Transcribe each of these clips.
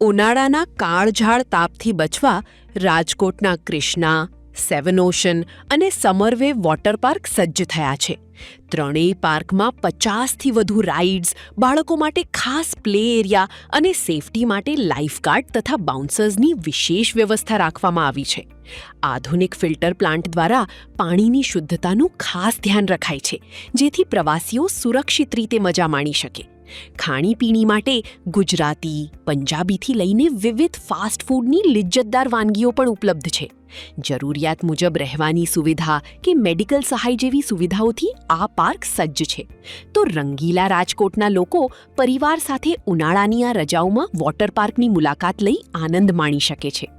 ઉનાળાના કાળઝાળ તાપથી બચવા રાજકોટના ક્રિષ્ના, સેવન ઓશન અને સમરવેવ વોટર પાર્ક સજ્જ થયા છે. ત્રણેય પાર્કમાં 50થી વધુ રાઇડ્સ, બાળકો માટે ખાસ પ્લે એરિયા અને સેફટી માટે લાઇફગાર્ડ તથા બાઉન્સર્સની વિશેષ વ્યવસ્થા રાખવામાં આવી છે. આધુનિક ફિલ્ટર પ્લાન્ટ દ્વારા પાણીની શુદ્ધતાનું ખાસ ધ્યાન રખાય છે, જેથી પ્રવાસીઓ સુરક્ષિત રીતે મજા માણી શકે. ખાણીપીણી માટે ગુજરાતી, પંજાબીથી લઈને વિવિધ ફાસ્ટ ફૂડની લિજ્જતદાર વાનગીઓ પણ ઉપલબ્ધ છે. જરૂરિયાત મુજબ રહેવાની સુવિધા કે મેડિકલ સહાય જેવી સુવિધાઓથી આ પાર્ક સજ્જ છે. તો રંગીલા રાજકોટના લોકો પરિવાર સાથે ઉનાળાની આ રજાઓમાં વોટર પાર્કની મુલાકાત લઈ આનંદ માણી શકે છે.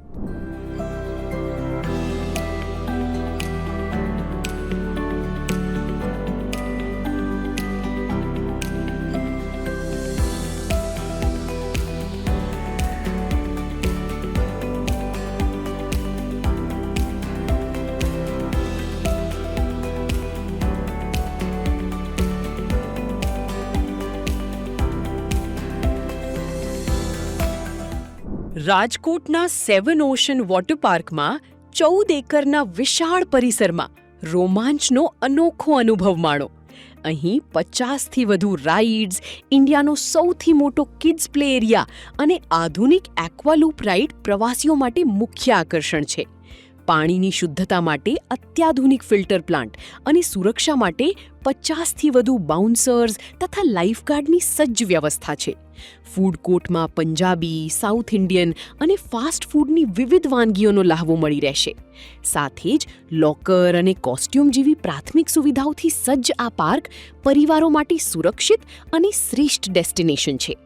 રાજકોટના સેવન ઓશન વોટર પાર્કમાં 14 એકરના વિશાળ પરિસરમાં રોમાંચનો અનોખો અનુભવ માણો. અહીં 50થી વધુ રાઇડ્સ, ઇન્ડિયાનો સૌથી મોટો કિડ્સ પ્લે એરિયા અને આધુનિક એક્વાલૂપ રાઇડ પ્રવાસીઓ માટે મુખ્ય આકર્ષણ છે. પાણીની શુદ્ધતા માટે અત્યાધુનિક ફિલ્ટર પ્લાન્ટ અને સુરક્ષા માટે 50થી વધુ બાઉન્સર્સ તથા લાઇફગાર્ડની સજ્જ વ્યવસ્થા છે. ફૂડ કોર્ટમાં પંજાબી, સાઉથ ઇન્ડિયન અને ફાસ્ટ ફૂડની વિવિધ વાનગીઓનો લહાવો મળી રહેશે. સાથે જ લોકર અને કોસ્ટ્યુમ જેવી પ્રાથમિક સુવિધાઓથી સજ્જ આ પાર્ક પરિવારો માટે સુરક્ષિત અને શ્રેષ્ઠ ડેસ્ટિનેશન છે.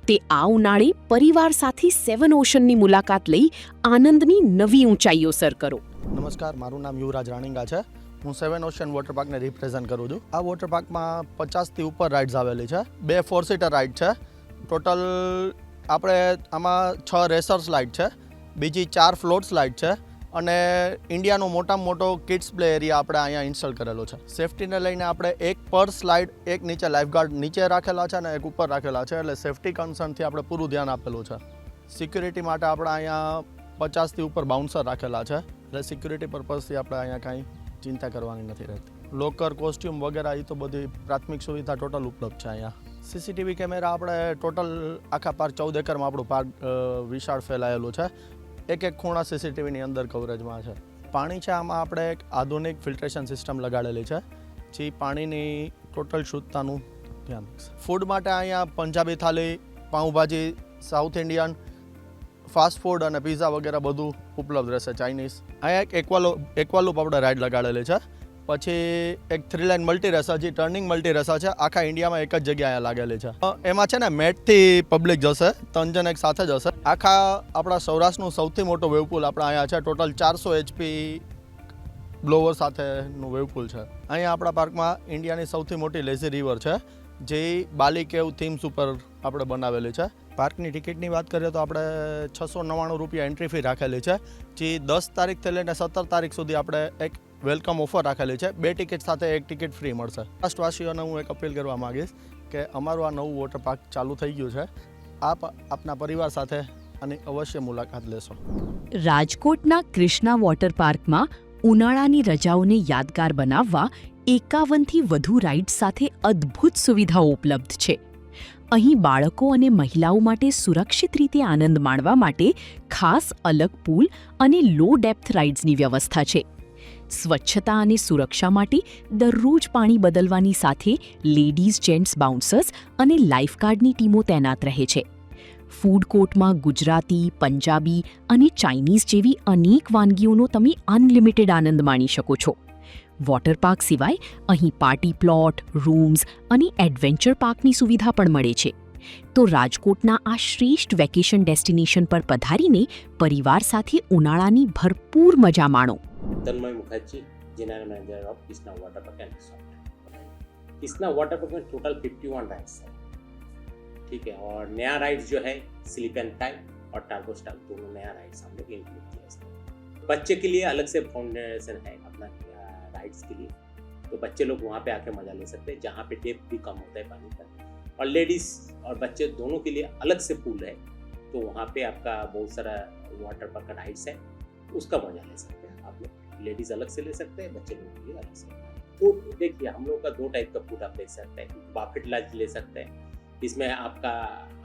તે આ ઉનાળે પરિવાર સાથે સેવન ઓશનની મુલાકાત લઈ આનંદની નવી ઊંચાઈઓ સર કરો. નમસ્કાર, મારું નામ યુવરાજ રાણીંગા છે. હું સેવન ઓશન વોટર પાર્કને રિપ્રેઝન્ટ કરું છું. આ વોટર પાર્કમાં 50થી ઉપર રાઇડ્સ આવેલી છે. 2 4-સીટર રાઇડ છે. ટોટલ આપણે આમાં 6 રેસર્સ લાઇડ છે, બીજી 4 ફ્લોટ્સ લાઇડ છે અને ઇન્ડિયાનો મોટામાં મોટો કિડ્સ પ્લે એરિયા આપણે અહીંયા ઇન્સ્ટોલ કરેલો છે. સેફટીને લઈને આપણે એક પર સ્લાઇડ, એક નીચે લાઇફગાર્ડ નીચે રાખેલા છે અને એક ઉપર રાખેલા છે, એટલે સેફટી કન્સર્નથી આપણે પૂરું ધ્યાન આપેલું છે. સિક્યુરિટી માટે આપણે અહીંયા 50થી ઉપર બાઉન્સર રાખેલા છે, એટલે સિક્યુરિટી પર્પઝથી આપણે અહીંયા કાંઈ ચિંતા કરવાની નથી રહેતી. લોકર, કોસ્ટ્યુમ વગેરે એ તો બધી પ્રાથમિક સુવિધા ટોટલ ઉપલબ્ધ છે અહીંયા. સીસીટીવી કેમેરા આપણે ટોટલ આખા પાર્ક 14 એકરમાં આપણું પાર્ક વિશાળ ફેલાયેલું છે. એક ખૂણા સીસીટીવીની અંદર કવરેજમાં છે. પાણી છે, આમાં આપણે એક આધુનિક ફિલ્ટ્રેશન સિસ્ટમ લગાડેલી છે, જે પાણીની ટોટલ શુદ્ધતાનું ધ્યાન રાખશે. ફૂડ માટે અહીંયા પંજાબી થાળી, pav bhaji, south Indian, fast food અને પીઝા વગેરે બધું ઉપલબ્ધ રહેશે. ચાઇનીઝ. અહીંયા એક એક્વાલૂપ આપણે રાઇડ લગાડેલી છે. પછી એક 3 લાઇન મલ્ટી રેસર, જે ટર્નિંગ મલ્ટી રેસર છે, આખા ઇન્ડિયામાં એક જ જગ્યાએ લાગેલી છે. એમાં છે ને મેટથી પબ્લિક જશે, 3 જણ એક સાથે જશે. આખા આપણા સૌરાષ્ટ્રનું સૌથી મોટો વેવપુલ આપણે અહીંયા છે. ટોટલ 400 HP બ્લોવર સાથેનું વેવપુલ છે. અહીંયા આપણા પાર્કમાં ઇન્ડિયાની સૌથી મોટી લેઝી રિવર છે, જે બાલી કેવ થીમ્સ ઉપર આપણે બનાવેલી છે. પાર્કની ટિકિટની વાત કરીએ તો આપણે 699 રૂપિયા એન્ટ્રી ફી રાખેલી છે, જે 10 તારીખથી લઈને 17 તારીખ સુધી આપણે એક વેલકમ ઓફર રાખેલી છે. 2 ટિકિટ સાથે 1 ટિકિટ ફ્રી મળશે. રાષ્ટ્રવાસીઓને હું એક અપીલ કરવા માંગીશ કે અમારું આ નવું વોટર પાર્ક ચાલુ થઈ ગયું છે. આપ આપના પરિવાર સાથે આની અવશ્ય મુલાકાત લેશો. રાજકોટના ક્રિષ્ના વોટર પાર્કમાં ઉનાળાની રજાઓને યાદગાર બનાવવા 51થી વધુ રાઇડ્સ સાથે અદ્ભુત સુવિધાઓ ઉપલબ્ધ છે. અહીં બાળકો અને મહિલાઓ માટે સુરક્ષિત રીતે આનંદ માણવા માટે ખાસ અલગ પૂલ અને લો ડેપ્થ રાઇડ્સની વ્યવસ્થા છે. સ્વચ્છતા અને સુરક્ષા માટે દરરોજ પાણી બદલવાની સાથે લેડીઝ, જેન્ટ્સ બાઉન્સર્સ અને લાઇફગાર્ડની ટીમો તૈનાત રહે છે. ફૂડ કોર્ટમાં ગુજરાતી, પંજાબી અને ચાઇનીઝ જેવી અનેક વાનગીઓનો તમે અનલિમિટેડ આનંદ માણી શકો છો. વોટર પાર્ક સિવાય અહીં પાર્ટી પ્લોટ, રૂમ્સ અને એડવેન્ચર પાર્કની સુવિધા પણ મળે છે. તો રાજકોટના આ શ્રેષ્ઠ વેકેશન ડેસ્ટિનેશન પર પધારીને પરિવાર સાથે ઉનાળાની ભરપૂર મજા માણો. Tanmay Mukherjee, general manager of Krishna water park and resort. Krishna water park में टोटल 51 राइड्स है, ठीक है. और नया राइड्स जो है स्लीप एंड टाइम और टार्गो स्टार, दोनों नया राइड्स हम लोग इंक्लूड किया है. बच्चे के लिए अलग से फाउंडेशन है अपना राइड्स के लिए, तो बच्चे लोग वहाँ पे आके मजा ले सकते हैं, जहाँ पे डेप्थ भी कम होता है पानी का. और लेडीज और बच्चे दोनों के लिए अलग से पूल है, तो वहाँ पे आपका बहुत सारा वाटर पार्क का राइड्स है, उसका मजा ले सकते हैं आप लोग। लेडीज अलग से ले सकते हैं, बच्चे लोग के लिए अलग से। फूड देखिए, हम लोग का 2 टाइप का फूड आप ले सकते हैं। बफेट लंच ले सकते हैं, इसमें आपका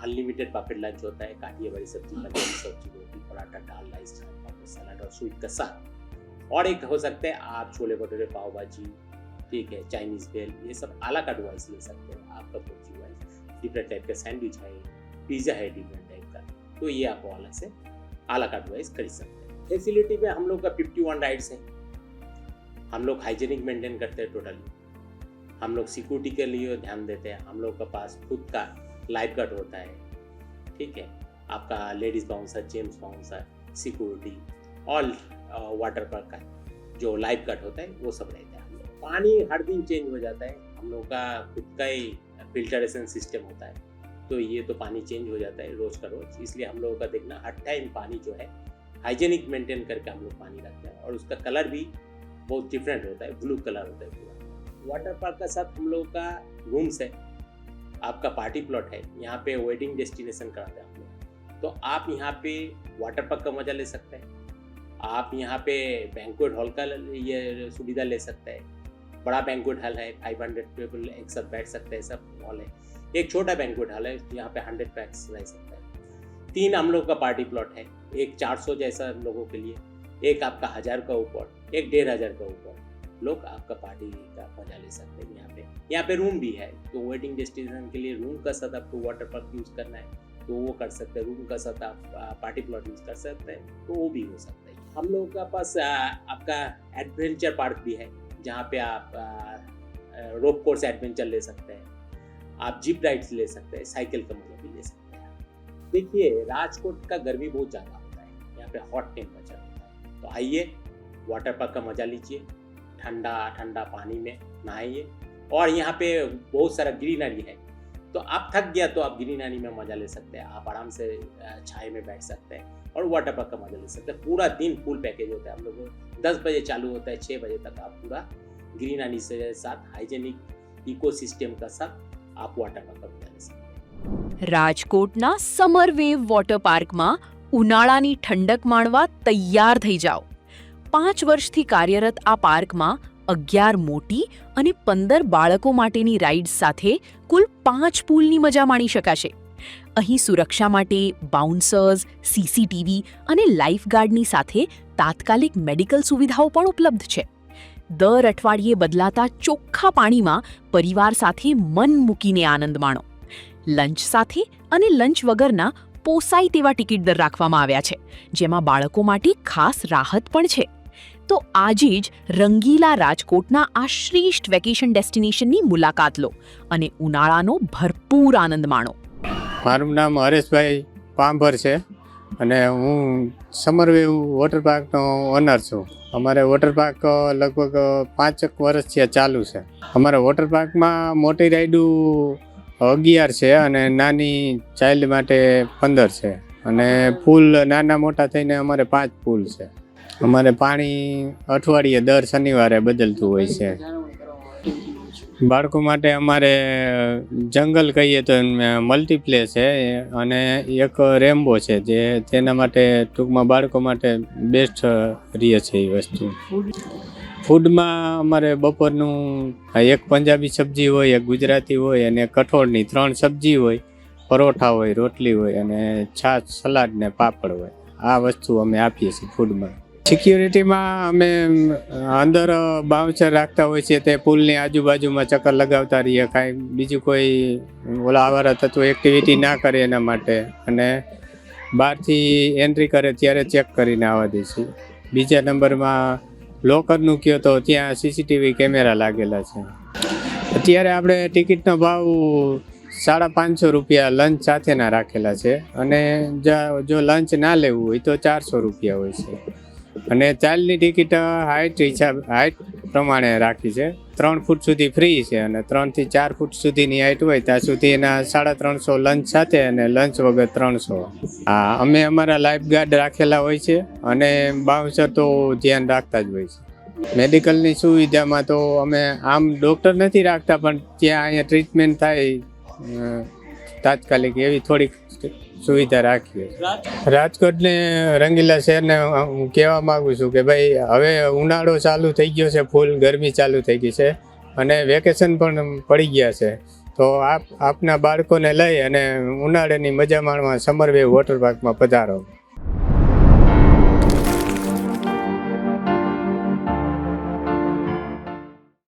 अनलिमिटेड बफेट लंच होता है, काटिए वाली सब्जी, पंजाबी सब्जी, रोटी, पराठा, दाल, राइस, सलाद और स्वीट का साथ। और एक हो सकता है आप छोले भटूरे, पाव भाजी, ठीक है, चाइनीज भेल, ये सब आला का डिवाइस ले सकते हैं। आपका पोची वाइज डिफरेंट टाइप का सैंडविच है, पिज्ज़ा है डिफरेंट टाइप का, तो ये आपको अलग से आला का डिवाइस खरीद सकते हैं। फैसिलिटी में हम लोग का 51 राइड्स है। हम लोग हाइजीनिक मेंटेन करते हैं टोटली। हम लोग सिक्योरिटी के लिए ध्यान देते हैं। हम लोग के पास खुद का लाइफ गार्ड होता है, ठीक है, आपका ladies bouncer, gents bouncer, security, all water park का जो लाइफ गार्ड होता है वो सब रहता है। हम लोग पानी हर दिन चेंज हो जाता है। हम लोग का खुद का ही फिल्टरेशन सिस्टम होता है, तो ये तो पानी चेंज हो जाता है रोज का रोज। इसलिए हम लोगों का देखना हर टाइम पानी जो है हाइजीनिक मेंटेन करके हम लोग पानी रखते हैं। और उसका कलर भी बहुत डिफरेंट होता है, ब्लू कलर होता है पूरा। वाटर पार्क का साथ हम लोगों का रूम्स है, आपका पार्टी प्लॉट है, यहाँ पे वेडिंग डेस्टिनेशन कराते हैं हम लोग। तो आप यहाँ पे वाटर पार्क का मजा ले सकते हैं। आप यहाँ पे बैंक्वेट हॉल का ये सुविधा ले सकते हैं। बड़ा बैंक्वेट हॉल है, 500 पीपल एक साथ बैठ सकते हैं, सब हॉल है। एक छोटा बैंक्वेट हॉल है, यहाँ पे 100 पैक्स रह सकता है। 3 हम लोग का पार्टी प्लॉट है, एक 400 जैसा लोगों के लिए, एक आपका 1000 का ऊपर, एक 1500 का ऊपर लोग आपका पार्टी का मजा ले सकते हैं। यहाँ पे रूम भी है, तो वेडिंग डेस्टिनेशन के लिए रूम का साथ आपको वाटर पार्क यूज करना है तो वो कर सकते हैं। रूम का साथ आप पार्टी प्लॉट यूज कर सकते हैं, तो वो भी हो सकता है। हम लोगों का पास आपका एडवेंचर पार्क भी है, जहाँ पे आप रोप कोर्स एडवेंचर ले सकते हैं, आप जीप राइड्स ले सकते हैं, साइकिल का मजा भी ले सकते हैं। देखिए, राजकोट का गर्मी बहुत ज़्यादा होता है, यहाँ पे हॉट टेम्परेचर होता है, तो आइए वाटर पार्क का मजा लीजिए, ठंडा ठंडा पानी में नहाइए। और यहाँ पे बहुत सारा ग्रीनरी है, तो आप थक गया तो आप ग्रीनरी में मजा ले सकते हैं। आप आराम से छाए में बैठ सकते हैं और वाटर पार्क का मजा ले सकते हैं। पूरा दिन फुल पैकेज होता है। हम लोग 10 बजे चालू होता है, 6 बजे तक आप पूरा ग्रीनरी से साथ हाइजेनिक इकोसिस्टम का साथ आप वाटर पार्क का मजा ले सकते हैं। રાજકોટના સમરવેવ વોટર પાર્કમાં ઉનાળાની ઠંડક માણવા તૈયાર થઈ જાઓ. 5 વર્ષથી કાર્યરત આ પાર્કમાં 11 મોટી અને 15 બાળકો માટેની રાઇડ્સ સાથે કુલ 5 પૂલની મજા માણી શકાશે. અહીં સુરક્ષા માટે બાઉન્સર્સ, સીસીટીવી અને લાઇફગાર્ડની સાથે તાત્કાલિક મેડિકલ સુવિધાઓ પણ ઉપલબ્ધ છે. દર અઠવાડિયે બદલાતા ચોખ્ખા પાણીમાં પરિવાર સાથે મન મૂકીને આનંદ માણો. લંચ સાથે અને લંચ વગરના પોસાય તેવા ટિકિટ દર રાખવામાં આવ્યા છે, જેમાં બાળકો માટે ખાસ રાહત પણ છે. તો આજે જ રંગીલા રાજકોટના આ શ્રેષ્ઠ વેકેશન ડેસ્ટિનેશનની મુલાકાત લો અને ઉનાળાનો ભરપૂર આનંદ માણો. મારું નામ હરેશભાઈ પાંભર છે અને હું સમરવેવ વોટર પાર્કનો ઓનર છું. અમારે વોટર પાર્ક લગભગ 5 વર્ષથી ચાલુ છે. અમારા વોટર પાર્કમાં મોટી રાઈડું 11 છે અને નાની ચાઇલ્ડ માટે 15 છે અને પુલ નાના મોટા થઈને અમારે 5 પુલ છે. અમારે પાણી અઠવાડિયે દર શનિવારે બદલતું હોય છે. બાળકો માટે અમારે જંગલ કહીએ તો મલ્ટીપ્લે છે અને એક રેમ્બો છે, જે તેના માટે ટૂંકમાં બાળકો માટે બેસ્ટ રહે છે એ વસ્તુ. ફૂડમાં અમારે બપોરનું એક પંજાબી સબ્જી હોય, એક ગુજરાતી હોય અને કઠોળની 3 સબ્જી હોય, પરોઠા હોય, રોટલી હોય અને છાશ, સલાડ ને પાપડ હોય. આ વસ્તુ અમે આપીએ છીએ ફૂડમાં. સિક્યુરિટીમાં અમે અંદર બાઉન્સર રાખતા હોય છે, તે પુલની આજુબાજુમાં ચક્કર લગાવતા રહીએ, કાંઈ બીજું કોઈ ઓલા આવારા તત્વો એક્ટિવિટી ના કરે એના માટે. અને બહારથી એન્ટ્રી કરે ત્યારે ચેક કરીને આવવા દે છે. બીજા નંબરમાં લોકરનું કહો તો ત્યાં સીસીટીવી કેમેરા લાગેલા છે. અત્યારે આપણે ટિકિટનો ભાવ 550 રૂપિયા લંચ સાથેના રાખેલા છે અને જો લંચ ના લેવું હોય તો 400 રૂપિયા હોય છે. અને ચાલની ટિકિટ હાઇટ પ્રમાણે રાખી છે. 3 ફૂટ સુધી ફ્રી છે અને 3 થી 4 ફૂટ સુધીની હાઇટ હોય ત્યાં સુધી એના 350 લંચ સાથે અને લંચ વગર 300. હા, અમે અમારા લાઈફ ગાર્ડ રાખેલા હોય છે અને બાઉન્સર તો ધ્યાન રાખતા જ હોય છે. મેડિકલની સુવિધામાં તો અમે આમ ડૉક્ટર નથી રાખતા, પણ ત્યાં અહીંયા ટ્રીટમેન્ટ થાય તાત્કાલિક એવી થોડીક સુવિધા રાખીએ છીએ. રાજકોટને રંગીલા શહેરને હું કહેવા માગું છું કે ભાઈ હવે ઉનાળો ચાલુ થઈ ગયો છે, ફૂલ ગરમી ચાલુ થઈ ગઈ છે અને વેકેશન પણ પડી ગયા છે. તો આપના બાળકોને લઈ અને ઉનાળાની મજા માણવા સમરવેવ વોટર પાર્કમાં પધારો.